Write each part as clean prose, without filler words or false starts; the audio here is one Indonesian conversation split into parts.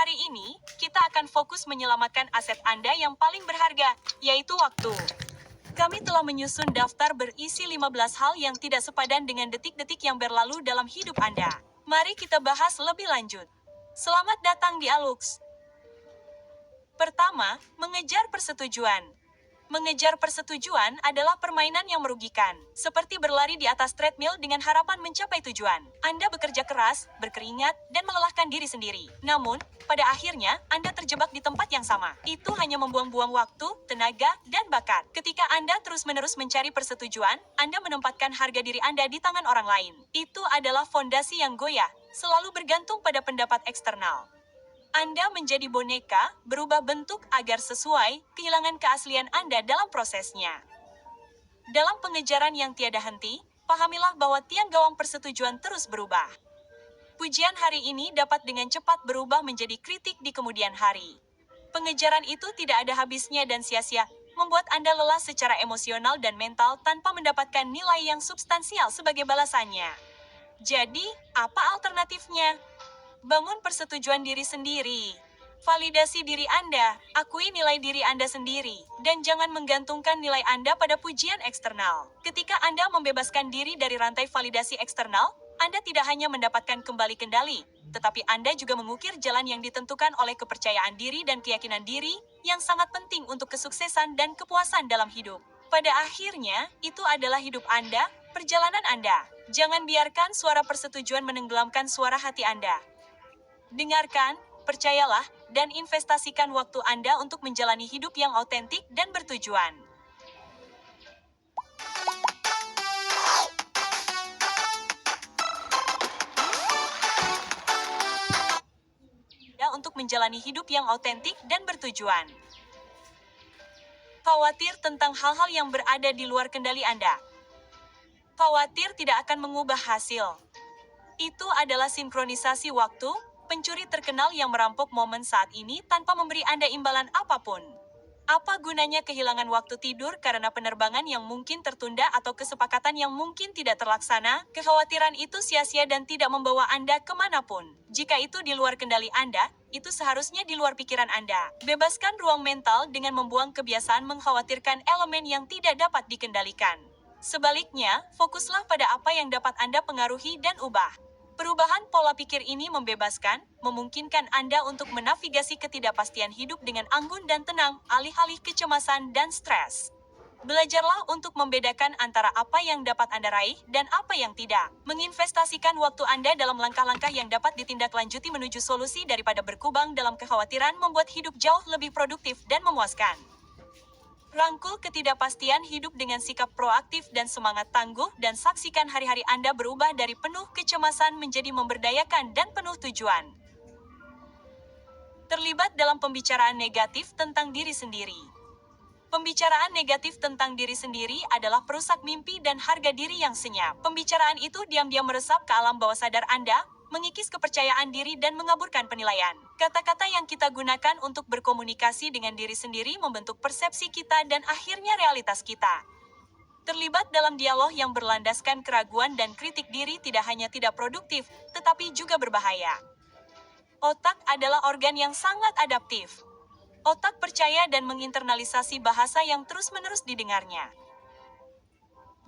Hari ini, kita akan fokus menyelamatkan aset Anda yang paling berharga, yaitu waktu. Kami telah menyusun daftar berisi 15 hal yang tidak sepadan dengan detik-detik yang berlalu dalam hidup Anda. Mari kita bahas lebih lanjut. Selamat datang di Alux. Pertama, mengejar persetujuan. Mengejar persetujuan adalah permainan yang merugikan, seperti berlari di atas treadmill dengan harapan mencapai tujuan. Anda bekerja keras, berkeringat, dan melelahkan diri sendiri. Namun, pada akhirnya, Anda terjebak di tempat yang sama. Itu hanya membuang-buang waktu, tenaga, dan bakat. Ketika Anda terus-menerus mencari persetujuan, Anda menempatkan harga diri Anda di tangan orang lain. Itu adalah fondasi yang goyah, selalu bergantung pada pendapat eksternal. Anda menjadi boneka, berubah bentuk agar sesuai, kehilangan keaslian Anda dalam prosesnya. Dalam pengejaran yang tiada henti, pahamilah bahwa tiang gawang persetujuan terus berubah. Pujian hari ini dapat dengan cepat berubah menjadi kritik di kemudian hari. Pengejaran itu tidak ada habisnya dan sia-sia, membuat Anda lelah secara emosional dan mental tanpa mendapatkan nilai yang substansial sebagai balasannya. Jadi, apa alternatifnya? Bangun persetujuan diri sendiri. Validasi diri Anda, akui nilai diri Anda sendiri, dan jangan menggantungkan nilai Anda pada pujian eksternal. Ketika Anda membebaskan diri dari rantai validasi eksternal, Anda tidak hanya mendapatkan kembali kendali, tetapi Anda juga mengukir jalan yang ditentukan oleh kepercayaan diri dan keyakinan diri, yang sangat penting untuk kesuksesan dan kepuasan dalam hidup. Pada akhirnya, itu adalah hidup Anda, perjalanan Anda. Jangan biarkan suara persetujuan menenggelamkan suara hati Anda. Dengarkan, percayalah, dan investasikan waktu Anda untuk menjalani hidup yang autentik dan bertujuan. Untuk menjalani hidup yang autentik dan bertujuan. Khawatir tentang hal-hal yang berada di luar kendali Anda. Khawatir tidak akan mengubah hasil. Itu adalah sinkronisasi waktu, pencuri terkenal yang merampok momen saat ini tanpa memberi Anda imbalan apapun. Apa gunanya kehilangan waktu tidur karena penerbangan yang mungkin tertunda atau kesepakatan yang mungkin tidak terlaksana? Kekhawatiran itu sia-sia dan tidak membawa Anda kemanapun. Jika itu di luar kendali Anda, itu seharusnya di luar pikiran Anda. Bebaskan ruang mental dengan membuang kebiasaan mengkhawatirkan elemen yang tidak dapat dikendalikan. Sebaliknya, fokuslah pada apa yang dapat Anda pengaruhi dan ubah. Perubahan pola pikir ini membebaskan, memungkinkan Anda untuk menavigasi ketidakpastian hidup dengan anggun dan tenang, alih-alih kecemasan dan stres. Belajarlah untuk membedakan antara apa yang dapat Anda raih dan apa yang tidak. Menginvestasikan waktu Anda dalam langkah-langkah yang dapat ditindaklanjuti menuju solusi daripada berkubang dalam kekhawatiran membuat hidup jauh lebih produktif dan memuaskan. Rangkul ketidakpastian hidup dengan sikap proaktif dan semangat tangguh dan saksikan hari-hari Anda berubah dari penuh kecemasan menjadi memberdayakan dan penuh tujuan. Terlibat dalam pembicaraan negatif tentang diri sendiri. Pembicaraan negatif tentang diri sendiri adalah perusak mimpi dan harga diri yang senyap. Pembicaraan itu diam-diam meresap ke alam bawah sadar Anda, mengikis kepercayaan diri dan mengaburkan penilaian. Kata-kata yang kita gunakan untuk berkomunikasi dengan diri sendiri membentuk persepsi kita dan akhirnya realitas kita. Terlibat dalam dialog yang berlandaskan keraguan dan kritik diri tidak hanya tidak produktif, tetapi juga berbahaya. Otak adalah organ yang sangat adaptif. Otak percaya dan menginternalisasi bahasa yang terus-menerus didengarnya.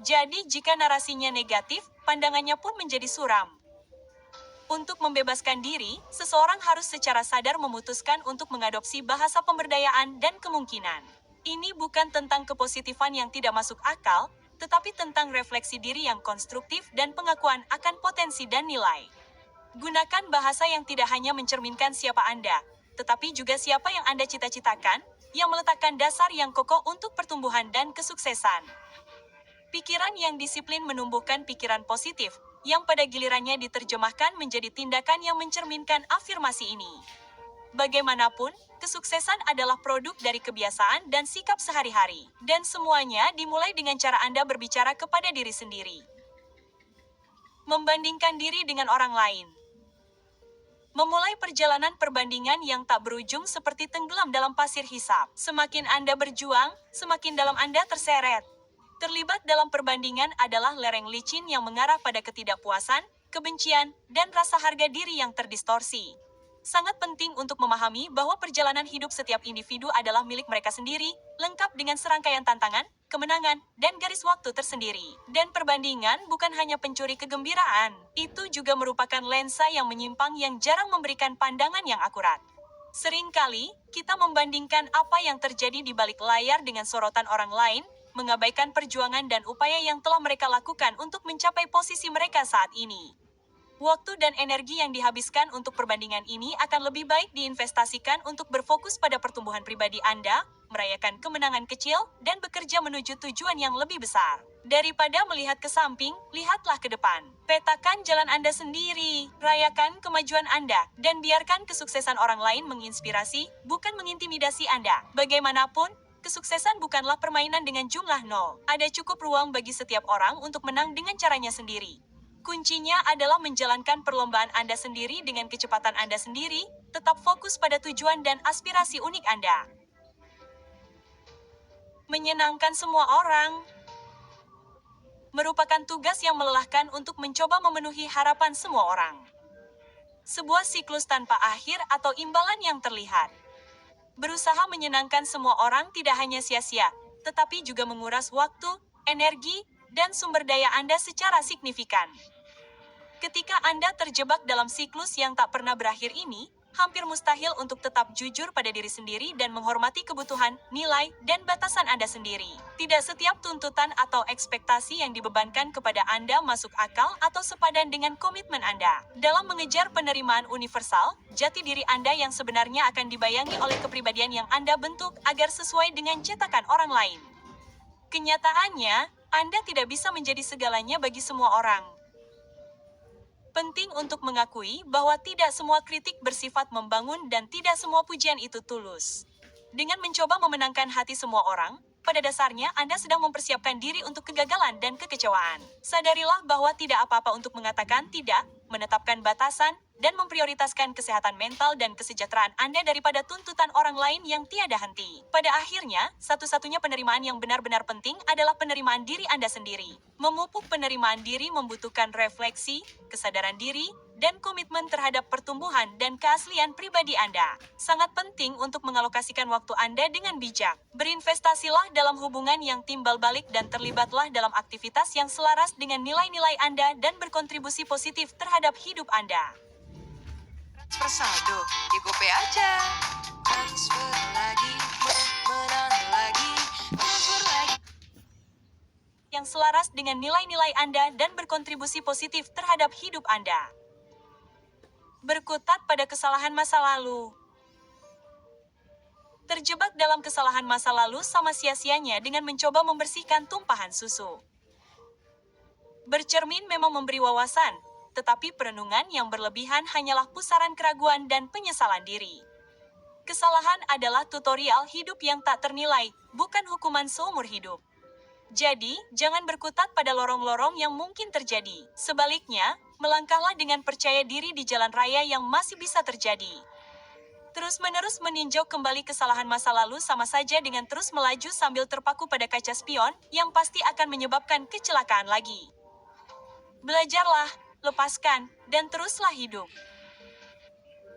Jadi jika narasinya negatif, pandangannya pun menjadi suram. Untuk membebaskan diri, seseorang harus secara sadar memutuskan untuk mengadopsi bahasa pemberdayaan dan kemungkinan. Ini bukan tentang kepositifan yang tidak masuk akal, tetapi tentang refleksi diri yang konstruktif dan pengakuan akan potensi dan nilai. Gunakan bahasa yang tidak hanya mencerminkan siapa Anda, tetapi juga siapa yang Anda cita-citakan, yang meletakkan dasar yang kokoh untuk pertumbuhan dan kesuksesan. Pikiran yang disiplin menumbuhkan pikiran positif, yang pada gilirannya diterjemahkan menjadi tindakan yang mencerminkan afirmasi ini. Bagaimanapun, kesuksesan adalah produk dari kebiasaan dan sikap sehari-hari, dan semuanya dimulai dengan cara Anda berbicara kepada diri sendiri. Membandingkan diri dengan orang lain. Memulai perjalanan perbandingan yang tak berujung seperti tenggelam dalam pasir hisap. Semakin Anda berjuang, semakin dalam Anda terseret. Terlibat dalam perbandingan adalah lereng licin yang mengarah pada ketidakpuasan, kebencian, dan rasa harga diri yang terdistorsi. Sangat penting untuk memahami bahwa perjalanan hidup setiap individu adalah milik mereka sendiri, lengkap dengan serangkaian tantangan, kemenangan, dan garis waktu tersendiri. Dan perbandingan bukan hanya pencuri kegembiraan, itu juga merupakan lensa yang menyimpang yang jarang memberikan pandangan yang akurat. Seringkali, kita membandingkan apa yang terjadi di balik layar dengan sorotan orang lain, mengabaikan perjuangan dan upaya yang telah mereka lakukan untuk mencapai posisi mereka saat ini. Waktu dan energi yang dihabiskan untuk perbandingan ini akan lebih baik diinvestasikan untuk berfokus pada pertumbuhan pribadi Anda, merayakan kemenangan kecil, dan bekerja menuju tujuan yang lebih besar. Daripada melihat ke samping, lihatlah ke depan. Petakan jalan Anda sendiri, rayakan kemajuan Anda, dan biarkan kesuksesan orang lain menginspirasi, bukan mengintimidasi Anda. Bagaimanapun, kesuksesan bukanlah permainan dengan jumlah nol. Ada cukup ruang bagi setiap orang untuk menang dengan caranya sendiri. Kuncinya adalah menjalankan perlombaan Anda sendiri dengan kecepatan Anda sendiri, tetap fokus pada tujuan dan aspirasi unik Anda. Menyenangkan semua orang merupakan tugas yang melelahkan untuk mencoba memenuhi harapan semua orang. Sebuah siklus tanpa akhir atau imbalan yang terlihat. Berusaha menyenangkan semua orang tidak hanya sia-sia, tetapi juga menguras waktu, energi, dan sumber daya Anda secara signifikan. Ketika Anda terjebak dalam siklus yang tak pernah berakhir ini, hampir mustahil untuk tetap jujur pada diri sendiri dan menghormati kebutuhan, nilai, dan batasan Anda sendiri. Tidak setiap tuntutan atau ekspektasi yang dibebankan kepada Anda masuk akal atau sepadan dengan komitmen Anda. Dalam mengejar penerimaan universal, jati diri Anda yang sebenarnya akan dibayangi oleh kepribadian yang Anda bentuk agar sesuai dengan cetakan orang lain. Kenyataannya, Anda tidak bisa menjadi segalanya bagi semua orang. Penting untuk mengakui bahwa tidak semua kritik bersifat membangun dan tidak semua pujian itu tulus. Dengan mencoba memenangkan hati semua orang, pada dasarnya Anda sedang mempersiapkan diri untuk kegagalan dan kekecewaan. Sadarilah bahwa tidak apa-apa untuk mengatakan tidak, menetapkan batasan, dan memprioritaskan kesehatan mental dan kesejahteraan Anda daripada tuntutan orang lain yang tiada henti. Pada akhirnya, satu-satunya penerimaan yang benar-benar penting adalah penerimaan diri Anda sendiri. Memupuk penerimaan diri membutuhkan refleksi, kesadaran diri, dan komitmen terhadap pertumbuhan dan keaslian pribadi Anda. Sangat penting untuk mengalokasikan waktu Anda dengan bijak. Berinvestasilah dalam hubungan yang timbal balik dan terlibatlah dalam aktivitas yang selaras dengan nilai-nilai Anda dan berkontribusi positif terhadap hidup Anda. Transfer saldo di GoPay aja. Transfer lagi, menang lagi, transfer lagi. Yang selaras dengan nilai-nilai Anda dan berkontribusi positif terhadap hidup Anda. Berkutat pada kesalahan masa lalu. Terjebak dalam kesalahan masa lalu sama sia-sianya dengan mencoba membersihkan tumpahan susu. Bercermin memang memberi wawasan, tetapi perenungan yang berlebihan hanyalah pusaran keraguan dan penyesalan diri. Kesalahan adalah tutorial hidup yang tak ternilai, bukan hukuman seumur hidup. Jadi, jangan berkutat pada lorong-lorong yang mungkin terjadi. Sebaliknya, melangkahlah dengan percaya diri di jalan raya yang masih bisa terjadi. Terus-menerus meninjau kembali kesalahan masa lalu sama saja dengan terus melaju sambil terpaku pada kaca spion, yang pasti akan menyebabkan kecelakaan lagi. Belajarlah, lepaskan, dan teruslah hidup.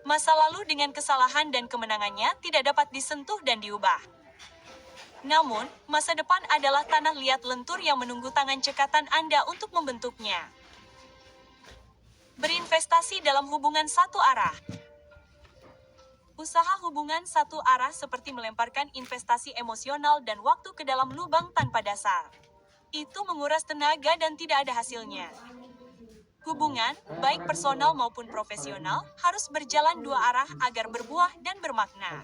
Masa lalu dengan kesalahan dan kemenangannya tidak dapat disentuh dan diubah. Namun, masa depan adalah tanah liat lentur yang menunggu tangan cekatan Anda untuk membentuknya. Berinvestasi dalam hubungan satu arah. Usaha hubungan satu arah seperti melemparkan investasi emosional dan waktu ke dalam lubang tanpa dasar. Itu menguras tenaga dan tidak ada hasilnya. Hubungan, baik personal maupun profesional, harus berjalan dua arah agar berbuah dan bermakna.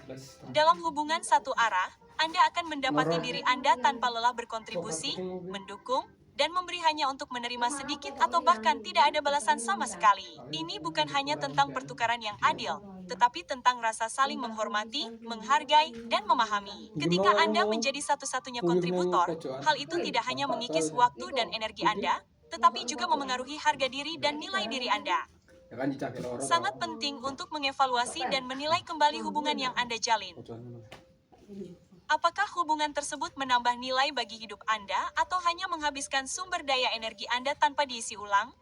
Dalam hubungan satu arah, Anda akan mendapati diri Anda tanpa lelah berkontribusi, mendukung, dan memberi hanya untuk menerima sedikit atau bahkan tidak ada balasan sama sekali. Ini bukan hanya tentang pertukaran yang adil, tetapi tentang rasa saling menghormati, menghargai, dan memahami. Ketika Anda menjadi satu-satunya kontributor, hal itu tidak hanya mengikis waktu dan energi Anda, tetapi juga memengaruhi harga diri dan nilai diri Anda. Sangat penting untuk mengevaluasi dan menilai kembali hubungan yang Anda jalin. Apakah hubungan tersebut menambah nilai bagi hidup Anda atau hanya menghabiskan sumber daya energi Anda tanpa diisi ulang?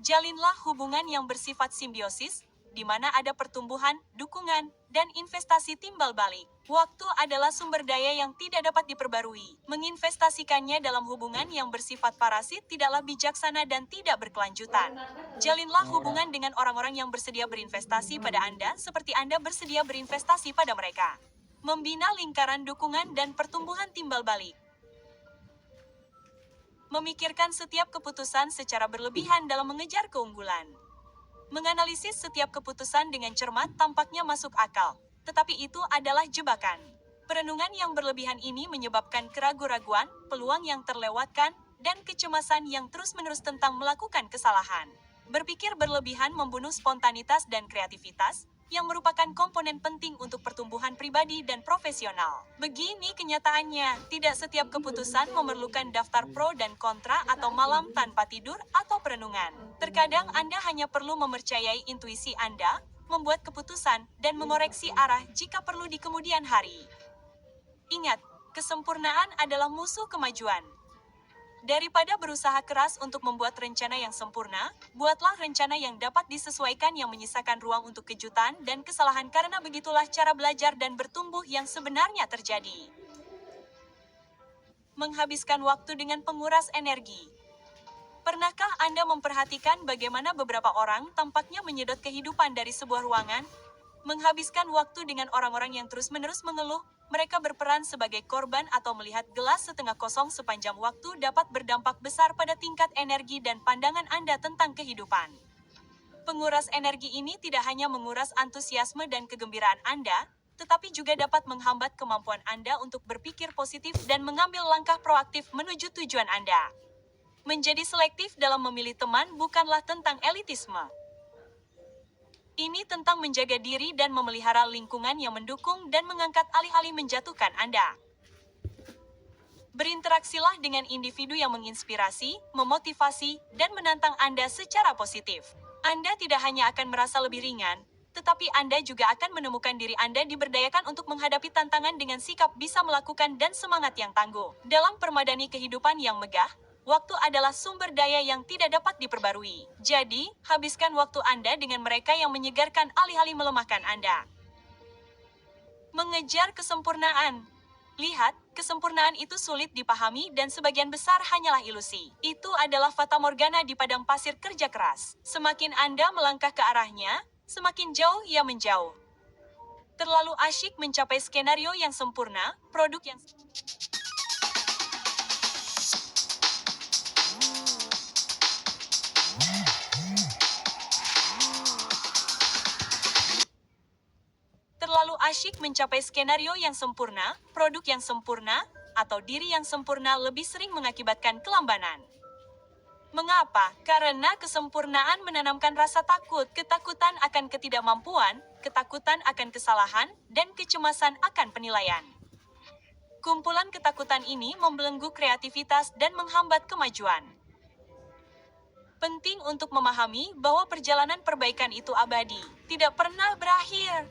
Jalinlah hubungan yang bersifat simbiosis, di mana ada pertumbuhan, dukungan, dan investasi timbal balik. Waktu adalah sumber daya yang tidak dapat diperbarui. Menginvestasikannya dalam hubungan yang bersifat parasit tidaklah bijaksana dan tidak berkelanjutan. Jalinlah hubungan dengan orang-orang yang bersedia berinvestasi pada Anda seperti Anda bersedia berinvestasi pada mereka. Membina lingkaran dukungan dan pertumbuhan timbal balik. Memikirkan setiap keputusan secara berlebihan dalam mengejar keunggulan. Menganalisis setiap keputusan dengan cermat tampaknya masuk akal, tetapi itu adalah jebakan. Perenungan yang berlebihan ini menyebabkan keraguan-raguan, peluang yang terlewatkan, dan kecemasan yang terus-menerus tentang melakukan kesalahan. Berpikir berlebihan membunuh spontanitas dan kreativitas, yang merupakan komponen penting untuk pertumbuhan pribadi dan profesional. Begini kenyataannya, tidak setiap keputusan memerlukan daftar pro dan kontra atau malam tanpa tidur atau perenungan. Terkadang Anda hanya perlu mempercayai intuisi Anda, membuat keputusan, dan mengoreksi arah jika perlu di kemudian hari. Ingat, kesempurnaan adalah musuh kemajuan. Daripada berusaha keras untuk membuat rencana yang sempurna, buatlah rencana yang dapat disesuaikan yang menyisakan ruang untuk kejutan dan kesalahan karena begitulah cara belajar dan bertumbuh yang sebenarnya terjadi. Menghabiskan waktu dengan penguras energi. Pernahkah Anda memperhatikan bagaimana beberapa orang tampaknya menyedot kehidupan dari sebuah ruangan? Menghabiskan waktu dengan orang-orang yang terus-menerus mengeluh, mereka berperan sebagai korban atau melihat gelas setengah kosong sepanjang waktu dapat berdampak besar pada tingkat energi dan pandangan Anda tentang kehidupan. Penguras energi ini tidak hanya menguras antusiasme dan kegembiraan Anda, tetapi juga dapat menghambat kemampuan Anda untuk berpikir positif dan mengambil langkah proaktif menuju tujuan Anda. Menjadi selektif dalam memilih teman bukanlah tentang elitisme. Ini tentang menjaga diri dan memelihara lingkungan yang mendukung dan mengangkat alih-alih menjatuhkan Anda. Berinteraksilah dengan individu yang menginspirasi, memotivasi, dan menantang Anda secara positif. Anda tidak hanya akan merasa lebih ringan, tetapi Anda juga akan menemukan diri Anda diberdayakan untuk menghadapi tantangan dengan sikap bisa melakukan dan semangat yang tangguh. Dalam permadani kehidupan yang megah, waktu adalah sumber daya yang tidak dapat diperbarui. Jadi, habiskan waktu Anda dengan mereka yang menyegarkan alih-alih melemahkan Anda. Mengejar kesempurnaan. Lihat, kesempurnaan itu sulit dipahami dan sebagian besar hanyalah ilusi. Itu adalah fatamorgana di padang pasir kerja keras. Semakin Anda melangkah ke arahnya, semakin jauh ia menjauh. Terlalu asyik mencapai skenario yang sempurna, produk yang terlalu asyik mencapai skenario yang sempurna, produk yang sempurna, atau diri yang sempurna lebih sering mengakibatkan kelambanan. Mengapa? Karena kesempurnaan menanamkan rasa takut, ketakutan akan ketidakmampuan, ketakutan akan kesalahan, dan kecemasan akan penilaian. Kumpulan ketakutan ini membelenggu kreativitas dan menghambat kemajuan. Penting untuk memahami bahwa perjalanan perbaikan itu abadi, tidak pernah berakhir.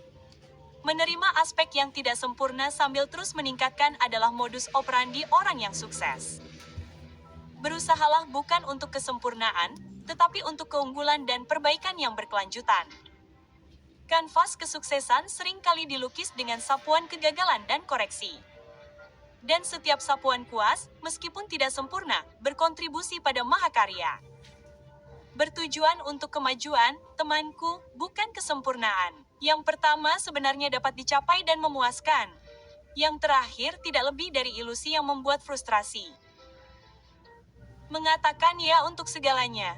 Menerima aspek yang tidak sempurna sambil terus meningkatkan adalah modus operandi orang yang sukses. Berusahalah bukan untuk kesempurnaan, tetapi untuk keunggulan dan perbaikan yang berkelanjutan. Kanvas kesuksesan seringkali dilukis dengan sapuan kegagalan dan koreksi. Dan setiap sapuan kuas, meskipun tidak sempurna, berkontribusi pada mahakarya. Bertujuan untuk kemajuan, temanku, bukan kesempurnaan. Yang pertama sebenarnya dapat dicapai dan memuaskan. Yang terakhir tidak lebih dari ilusi yang membuat frustrasi. Mengatakan ya untuk segalanya.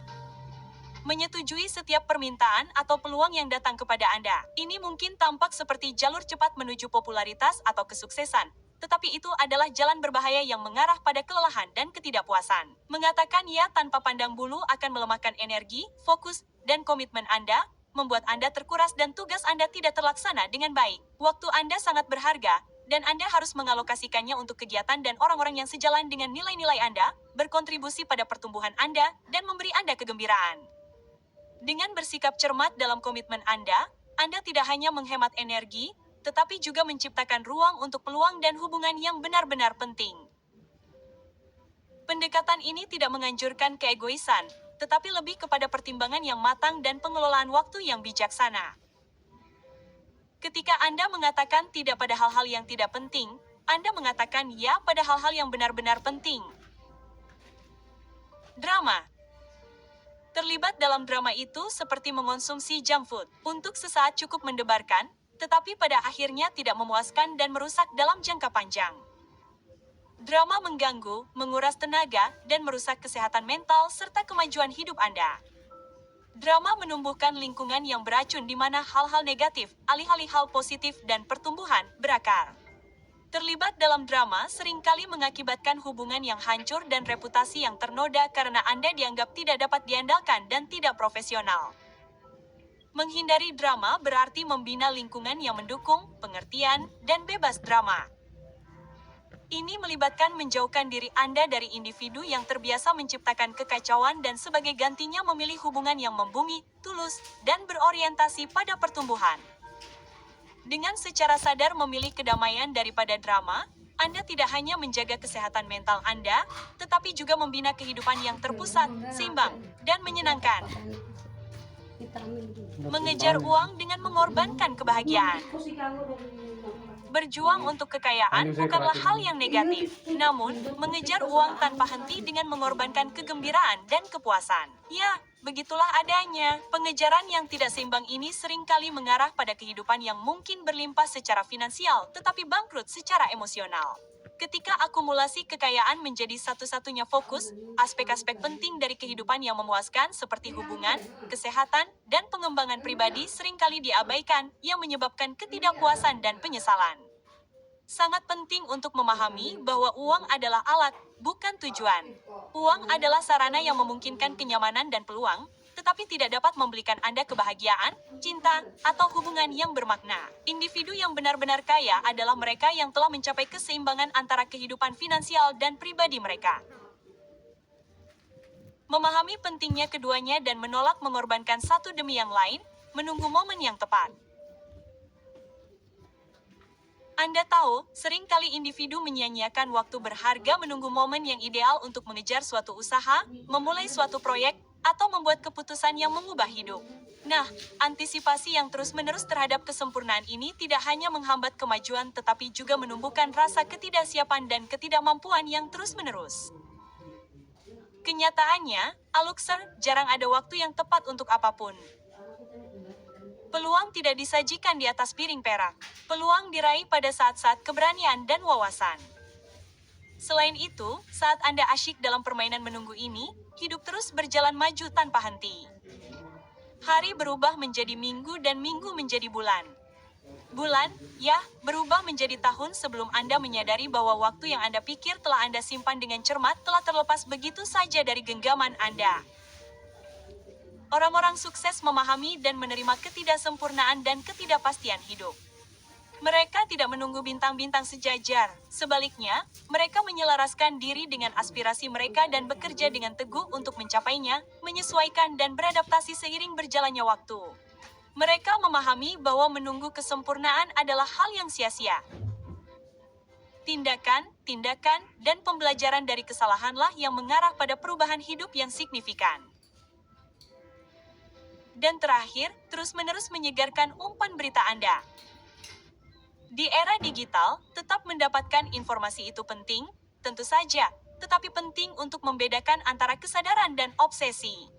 Menyetujui setiap permintaan atau peluang yang datang kepada Anda. Ini mungkin tampak seperti jalur cepat menuju popularitas atau kesuksesan, tetapi itu adalah jalan berbahaya yang mengarah pada kelelahan dan ketidakpuasan. Mengatakan ya tanpa pandang bulu akan melemahkan energi, fokus, dan komitmen Anda, membuat Anda terkuras dan tugas Anda tidak terlaksana dengan baik. Waktu Anda sangat berharga, dan Anda harus mengalokasikannya untuk kegiatan dan orang-orang yang sejalan dengan nilai-nilai Anda, berkontribusi pada pertumbuhan Anda, dan memberi Anda kegembiraan. Dengan bersikap cermat dalam komitmen Anda tidak hanya menghemat energi, tetapi juga menciptakan ruang untuk peluang dan hubungan yang benar-benar penting. Pendekatan ini tidak menganjurkan keegoisan, tetapi lebih kepada pertimbangan yang matang dan pengelolaan waktu yang bijaksana. Ketika Anda mengatakan tidak pada hal-hal yang tidak penting, Anda mengatakan ya pada hal-hal yang benar-benar penting. Drama. Terlibat dalam drama itu seperti mengonsumsi junk food. Untuk sesaat cukup mendebarkan, tetapi pada akhirnya tidak memuaskan dan merusak dalam jangka panjang. Drama mengganggu, menguras tenaga, dan merusak kesehatan mental serta kemajuan hidup Anda. Drama menumbuhkan lingkungan yang beracun di mana hal-hal negatif, alih-alih hal positif dan pertumbuhan, berakar. Terlibat dalam drama seringkali mengakibatkan hubungan yang hancur dan reputasi yang ternoda karena Anda dianggap tidak dapat diandalkan dan tidak profesional. Menghindari drama berarti membina lingkungan yang mendukung, pengertian, dan bebas drama. Ini melibatkan menjauhkan diri Anda dari individu yang terbiasa menciptakan kekacauan dan sebagai gantinya memilih hubungan yang membumi, tulus, dan berorientasi pada pertumbuhan. Dengan secara sadar memilih kedamaian daripada drama, Anda tidak hanya menjaga kesehatan mental Anda, tetapi juga membina kehidupan yang terpusat, seimbang, dan menyenangkan. Mengejar uang dengan mengorbankan kebahagiaan. Berjuang untuk kekayaan bukanlah hal yang negatif, namun mengejar uang tanpa henti dengan mengorbankan kegembiraan dan kepuasan. Ya, begitulah adanya. Pengejaran yang tidak seimbang ini seringkali mengarah pada kehidupan yang mungkin berlimpah secara finansial, tetapi bangkrut secara emosional. Ketika akumulasi kekayaan menjadi satu-satunya fokus, aspek-aspek penting dari kehidupan yang memuaskan seperti hubungan, kesehatan, dan pengembangan pribadi seringkali diabaikan, yang menyebabkan ketidakpuasan dan penyesalan. Sangat penting untuk memahami bahwa uang adalah alat, bukan tujuan. Uang adalah sarana yang memungkinkan kenyamanan dan peluang, tetapi tidak dapat memberikan Anda kebahagiaan, cinta, atau hubungan yang bermakna. Individu yang benar-benar kaya adalah mereka yang telah mencapai keseimbangan antara kehidupan finansial dan pribadi mereka. Memahami pentingnya keduanya dan menolak mengorbankan satu demi yang lain, menunggu momen yang tepat. Anda tahu, seringkali individu menyia-nyiakan waktu berharga menunggu momen yang ideal untuk mengejar suatu usaha, memulai suatu proyek, atau membuat keputusan yang mengubah hidup. Nah, antisipasi yang terus-menerus terhadap kesempurnaan ini tidak hanya menghambat kemajuan tetapi juga menumbuhkan rasa ketidaksiapan dan ketidakmampuan yang terus-menerus. Kenyataannya, Aluxer, jarang ada waktu yang tepat untuk apapun. Peluang tidak disajikan di atas piring perak. Peluang diraih pada saat-saat keberanian dan wawasan. Selain itu, saat Anda asyik dalam permainan menunggu ini, hidup terus berjalan maju tanpa henti. Hari berubah menjadi minggu dan minggu menjadi bulan. Bulan, ya, berubah menjadi tahun sebelum Anda menyadari bahwa waktu yang Anda pikir telah Anda simpan dengan cermat telah terlepas begitu saja dari genggaman Anda. Orang-orang sukses memahami dan menerima ketidaksempurnaan dan ketidakpastian hidup. Mereka tidak menunggu bintang-bintang sejajar. Sebaliknya, mereka menyelaraskan diri dengan aspirasi mereka dan bekerja dengan teguh untuk mencapainya, menyesuaikan dan beradaptasi seiring berjalannya waktu. Mereka memahami bahwa menunggu kesempurnaan adalah hal yang sia-sia. Tindakan, dan pembelajaran dari kesalahanlah yang mengarah pada perubahan hidup yang signifikan. Dan terakhir, terus-menerus menyegarkan umpan berita Anda. Di era digital, tetap mendapatkan informasi itu penting, tentu saja, tetapi penting untuk membedakan antara kesadaran dan obsesi.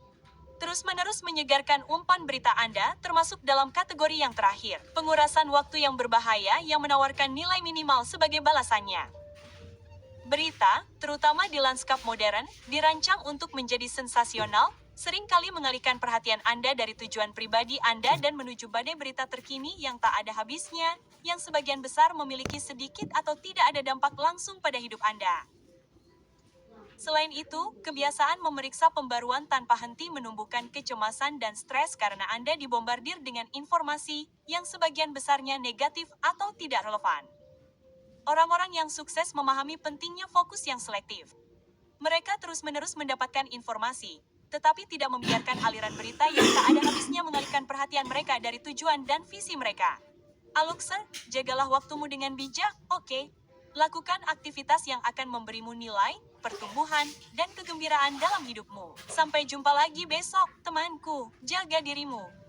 Terus-menerus menyegarkan umpan berita Anda termasuk dalam kategori yang terakhir, pengurasan waktu yang berbahaya yang menawarkan nilai minimal sebagai balasannya. Berita, terutama di lanskap modern, dirancang untuk menjadi sensasional, seringkali mengalihkan perhatian Anda dari tujuan pribadi Anda dan menuju badai berita terkini yang tak ada habisnya, yang sebagian besar memiliki sedikit atau tidak ada dampak langsung pada hidup Anda. Selain itu, kebiasaan memeriksa pembaruan tanpa henti menumbuhkan kecemasan dan stres karena Anda dibombardir dengan informasi yang sebagian besarnya negatif atau tidak relevan. Orang-orang yang sukses memahami pentingnya fokus yang selektif. Mereka terus-menerus mendapatkan informasi, tetapi tidak membiarkan aliran berita yang tak ada habisnya mengalihkan perhatian mereka dari tujuan dan visi mereka. Aluxer, jagalah waktumu dengan bijak, oke? Lakukan aktivitas yang akan memberimu nilai, pertumbuhan, dan kegembiraan dalam hidupmu. Sampai jumpa lagi besok, temanku. Jaga dirimu.